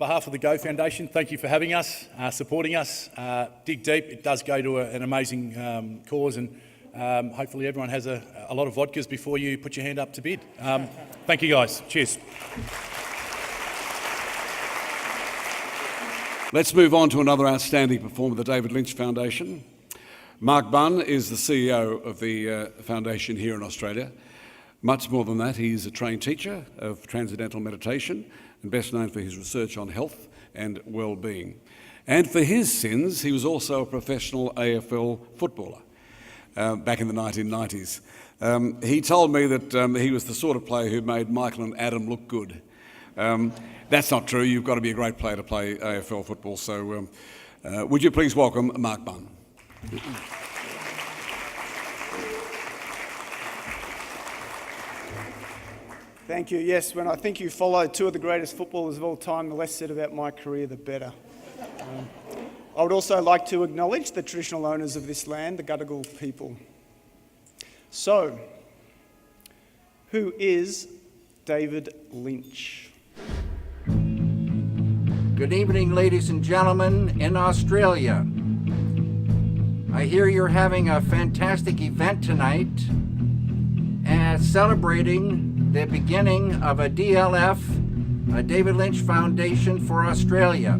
behalf of the Go Foundation, thank you for having us, supporting us. Dig deep, it does go to an amazing cause, and hopefully everyone has a lot of vodkas before you put your hand up to bid. Thank you guys, cheers. Let's move on to another outstanding performer of the David Lynch Foundation. Mark Bunn is the CEO of the foundation here in Australia. Much more than that, he's a trained teacher of Transcendental Meditation and best known for his research on health and well-being. And for his sins, he was also a professional AFL footballer back in the 1990s. He told me that he was the sort of player who made Michael and Adam look good. That's not true. You've got to be a great player to play AFL football. So would you please welcome Mark Bunn. Thank you. Yes, when I think you follow two of the greatest footballers of all time, the less said about my career, the better. I would also like to acknowledge the traditional owners of this land, the Gadigal people. So, who is David Lynch? Good evening, ladies and gentlemen in Australia. I hear you're having a fantastic event tonight, celebrating the beginning of a DLF, a David Lynch Foundation for Australia.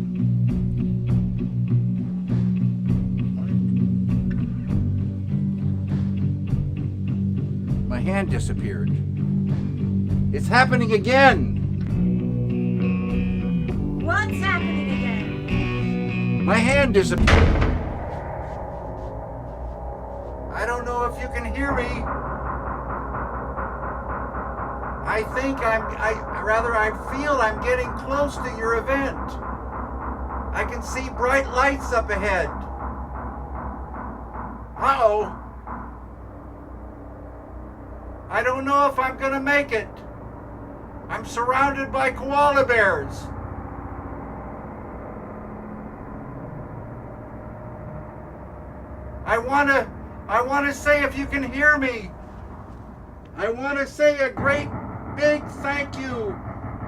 My hand disappeared. It's happening again. What's happening again? My hand disappeared. I don't know if you can hear me. I feel I'm getting close to your event. I can see bright lights up ahead. Uh-oh. I don't know if I'm gonna make it. I'm surrounded by koala bears. I wanna say, if you can hear me, I wanna say a great big thank you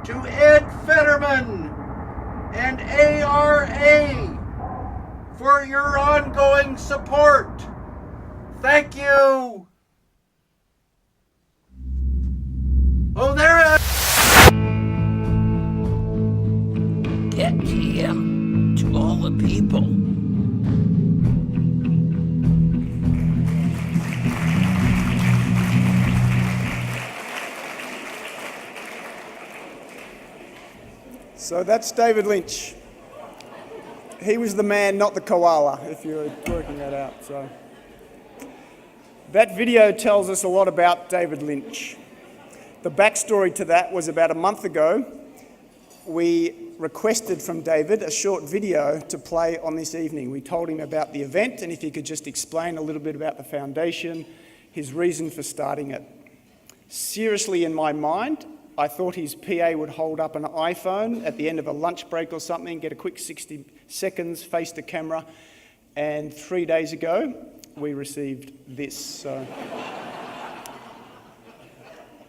to Ed Fetterman and A.R.A. for your ongoing support. Thank you. Oh, there it is. Get him to all the people. So that's David Lynch. He was the man, not the koala, if you were working that out. So that video tells us a lot about David Lynch. The backstory to that was about a month ago, we requested from David a short video to play on this evening. We told him about the event and if he could just explain a little bit about the foundation, his reason for starting it. Seriously, in my mind, I thought his PA would hold up an iPhone at the end of a lunch break or something, get a quick 60 seconds, face the camera, and 3 days ago, we received this. So,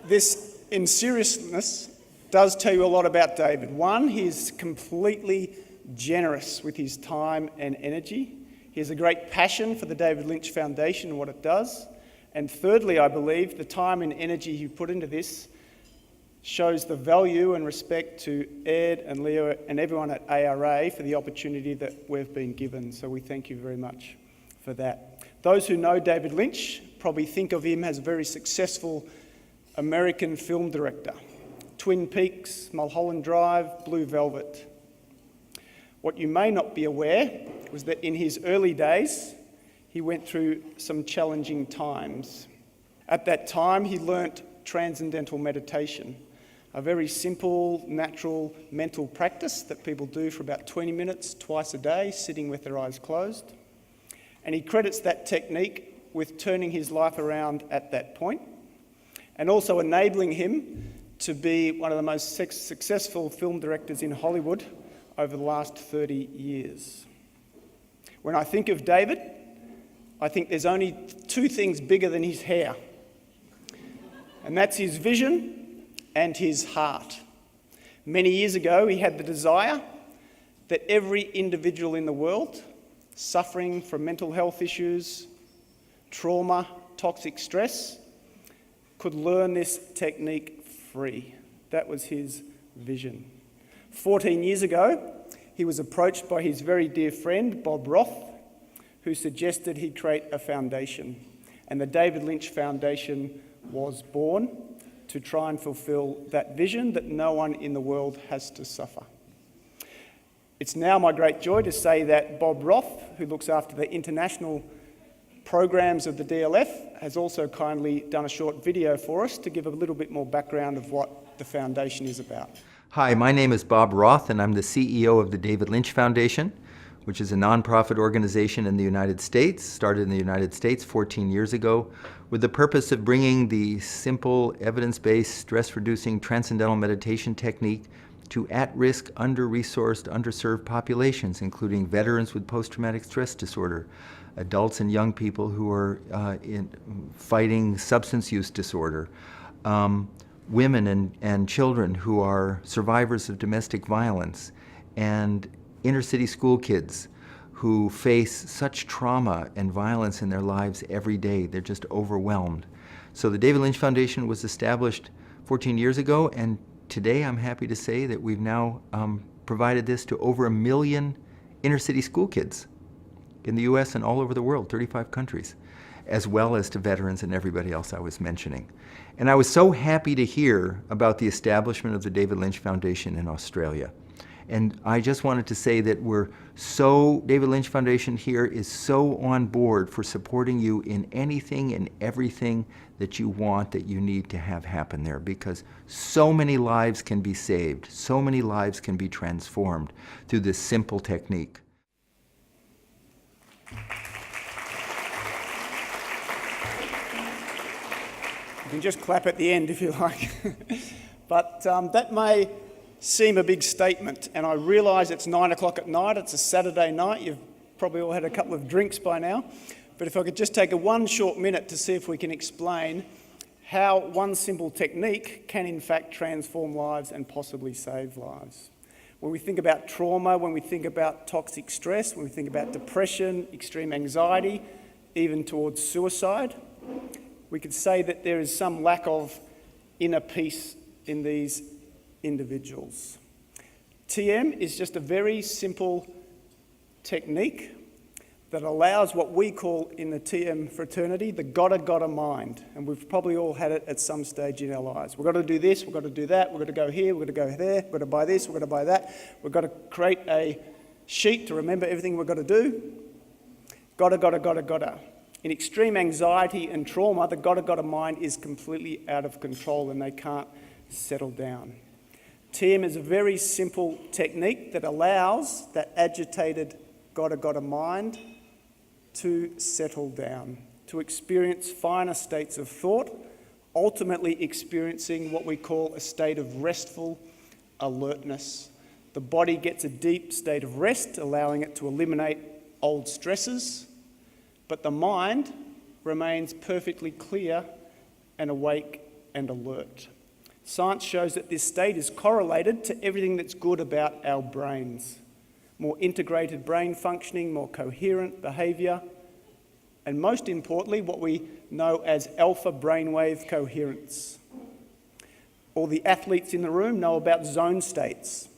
this, in seriousness, does tell you a lot about David. One, he's completely generous with his time and energy. He has a great passion for the David Lynch Foundation and what it does. And thirdly, I believe the time and energy he put into this shows the value and respect to Ed and Leo and everyone at A.R.A. for the opportunity that we've been given. So we thank you very much for that. Those who know David Lynch probably think of him as a very successful American film director. Twin Peaks, Mulholland Drive, Blue Velvet. What you may not be aware was that in his early days, he went through some challenging times. At that time, he learnt Transcendental Meditation, a very simple, natural mental practice that people do for about 20 minutes twice a day, sitting with their eyes closed. And he credits that technique with turning his life around at that point, and also enabling him to be one of the most successful film directors in Hollywood over the last 30 years. When I think of David, I think there's only two things bigger than his hair, and that's his vision and his heart. Many years ago, he had the desire that every individual in the world suffering from mental health issues, trauma, toxic stress, could learn this technique free. That was his vision. 14 years ago, he was approached by his very dear friend, Bob Roth, who suggested he create a foundation. And the David Lynch Foundation was born to try and fulfill that vision that no one in the world has to suffer. It's now my great joy to say that Bob Roth, who looks after the international programs of the DLF, has also kindly done a short video for us to give a little bit more background of what the foundation is about. Hi, my name is Bob Roth, and I'm the CEO of the David Lynch Foundation, which is a nonprofit organization in the United States, started in the United States 14 years ago, with the purpose of bringing the simple, evidence-based, stress-reducing transcendental meditation technique to at-risk, under-resourced, underserved populations, including veterans with post-traumatic stress disorder, adults and young people who are fighting substance use disorder, women and children who are survivors of domestic violence, and inner-city school kids who face such trauma and violence in their lives every day. They're just overwhelmed. So the David Lynch Foundation was established 14 years ago, and today I'm happy to say that we've now provided this to over 1 million inner-city school kids in the US and all over the world, 35 countries, as well as to veterans and everybody else I was mentioning. And I was so happy to hear about the establishment of the David Lynch Foundation in Australia. And I just wanted to say that David Lynch Foundation here is so on board for supporting you in anything and everything that you want, that you need to have happen there, because so many lives can be saved, so many lives can be transformed through this simple technique. You can just clap at the end if you like. But that may seem a big statement, and I realise it's 9 o'clock at night, it's a Saturday night, you've probably all had a couple of drinks by now, but if I could just take one short minute to see if we can explain how one simple technique can in fact transform lives and possibly save lives. When we think about trauma, when we think about toxic stress, when we think about depression, extreme anxiety, even towards suicide, we could say that there is some lack of inner peace in these individuals. TM is just a very simple technique that allows what we call in the TM fraternity the gotta mind, and we've probably all had it at some stage in our lives. We've got to do this, we've got to do that, we've got to go here, we've got to go there, we've got to buy this, we've got to buy that, we've got to create a sheet to remember everything we've got to do. Gotta. In extreme anxiety and trauma, the gotta mind is completely out of control and they can't settle down. TM is a very simple technique that allows that agitated gotta mind to settle down, to experience finer states of thought, ultimately experiencing what we call a state of restful alertness. The body gets a deep state of rest, allowing it to eliminate old stresses, but the mind remains perfectly clear and awake and alert. Science shows that this state is correlated to everything that's good about our brains. More integrated brain functioning, more coherent behaviour, and most importantly, what we know as alpha brainwave coherence. All the athletes in the room know about zone states,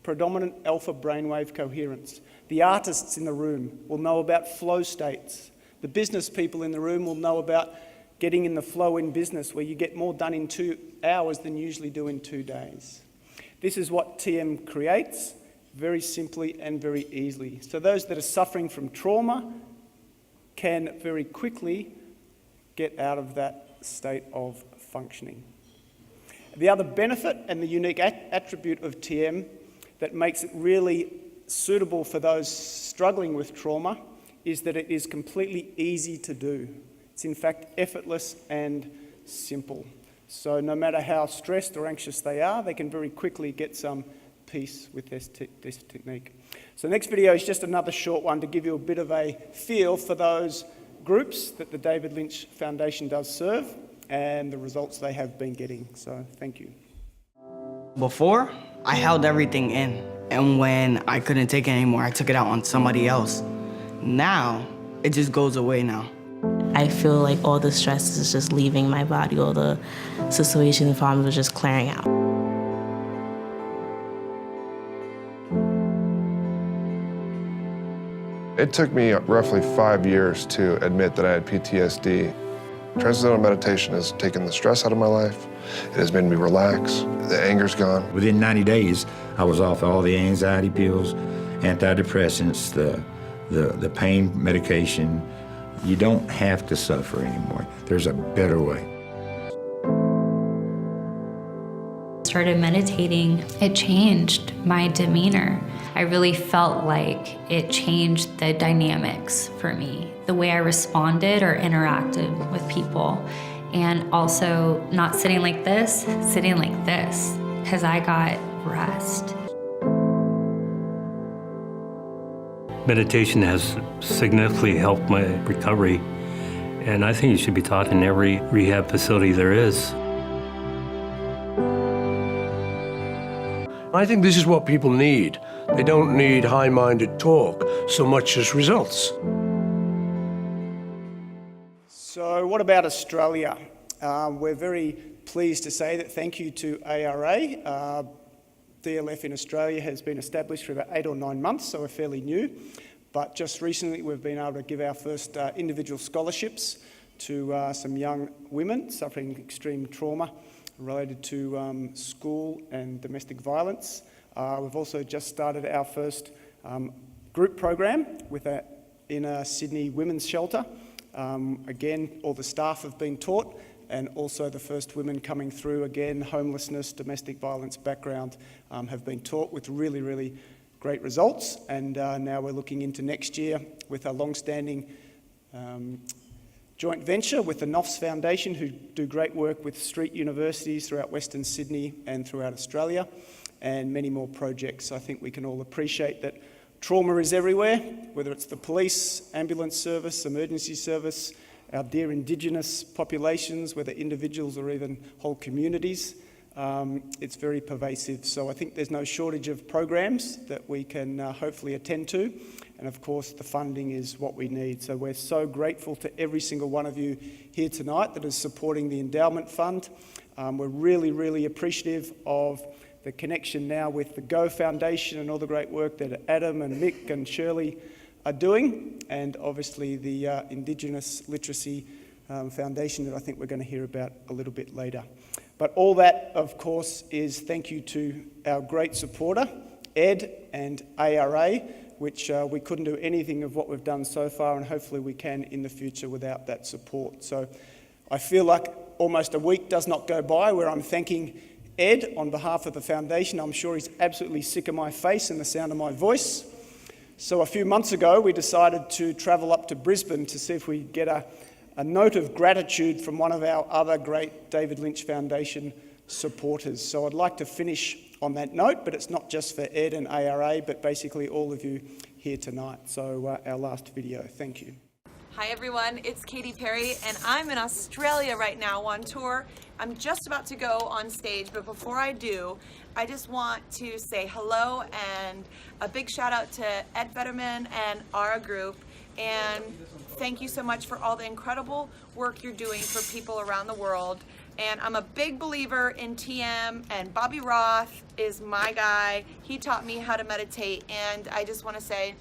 predominant alpha brainwave coherence. The artists in the room will know about flow states. The business people in the room will know about getting in the flow in business, where you get more done in 2 hours than you usually do in 2 days. This is what TM creates, very simply and very easily. So those that are suffering from trauma can very quickly get out of that state of functioning. The other benefit and the unique attribute of TM that makes it really suitable for those struggling with trauma is that it is completely easy to do. It's in fact effortless and simple. So no matter how stressed or anxious they are, they can very quickly get some peace with this technique. So the next video is just another short one to give you a bit of a feel for those groups that the David Lynch Foundation does serve and the results they have been getting. So thank you. Before, I held everything in, and when I couldn't take it anymore, I took it out on somebody else. Now, it just goes away now. I feel like all the stress is just leaving my body, all the situations and problems are just clearing out. It took me roughly 5 years to admit that I had PTSD. Transcendental Meditation has taken the stress out of my life. It has made me relax. The anger's gone. Within 90 days, I was off all the anxiety pills, antidepressants, the pain medication. You don't have to suffer anymore. There's a better way. Started meditating, it changed my demeanor. I really felt like it changed the dynamics for me, the way I responded or interacted with people. And also not sitting like this, sitting like this, because I got rest. Meditation has significantly helped my recovery, and I think it should be taught in every rehab facility there is. I think this is what people need. They don't need high-minded talk so much as results. So what about Australia? We're very pleased to say that thank you to A.R.A. DLF in Australia has been established for about 8 or 9 months, so we're fairly new. But just recently we've been able to give our first individual scholarships to some young women suffering extreme trauma related to school and domestic violence. We've also just started our first group program in a Sydney women's shelter. Again, all the staff have been taught, and also the first women coming through, again, homelessness, domestic violence background, have been taught with really, really great results. And now we're looking into next year with a long-standing joint venture with the Knopf's Foundation, who do great work with street universities throughout Western Sydney and throughout Australia, and many more projects. I think we can all appreciate that trauma is everywhere, whether it's the police, ambulance service, emergency service, our dear Indigenous populations, whether individuals or even whole communities. It's very pervasive. So I think there's no shortage of programs that we can hopefully attend to. And of course, the funding is what we need. So we're so grateful to every single one of you here tonight that is supporting the Endowment Fund. We're really, really appreciative of the connection now with the Go Foundation and all the great work that Adam and Mick and Shirley are doing, and obviously the Indigenous Literacy Foundation that I think we're going to hear about a little bit later. But all that, of course, is thank you to our great supporter, Ed and A.R.A, which we couldn't do anything of what we've done so far, and hopefully we can in the future without that support. So I feel like almost a week does not go by where I'm thanking Ed on behalf of the foundation. I'm sure he's absolutely sick of my face and the sound of my voice. So a few months ago, we decided to travel up to Brisbane to see if we could get a note of gratitude from one of our other great David Lynch Foundation supporters. So I'd like to finish on that note, but it's not just for Ed and A.R.A, but basically all of you here tonight. So our last video. Thank you. Hi everyone, it's Katy Perry, and I'm in Australia right now on tour. I'm just about to go on stage, but before I do, I just want to say hello and a big shout out to Ed Fetterman and A.R.A Group, and thank you so much for all the incredible work you're doing for people around the world. And I'm a big believer in TM, and Bobby Roth is my guy. He taught me how to meditate, and I just want to say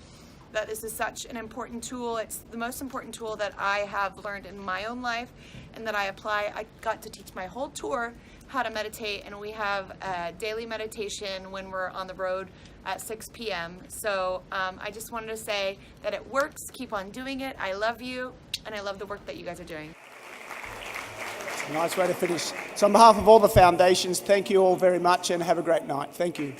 that this is such an important tool. It's the most important tool that I have learned in my own life and that I apply. I got to teach my whole tour how to meditate, and we have a daily meditation when we're on the road at 6 p.m. So I just wanted to say that it works. Keep on doing it. I love you, and I love the work that you guys are doing. It's a nice way to finish. So on behalf of all the foundations, thank you all very much and have a great night. Thank you.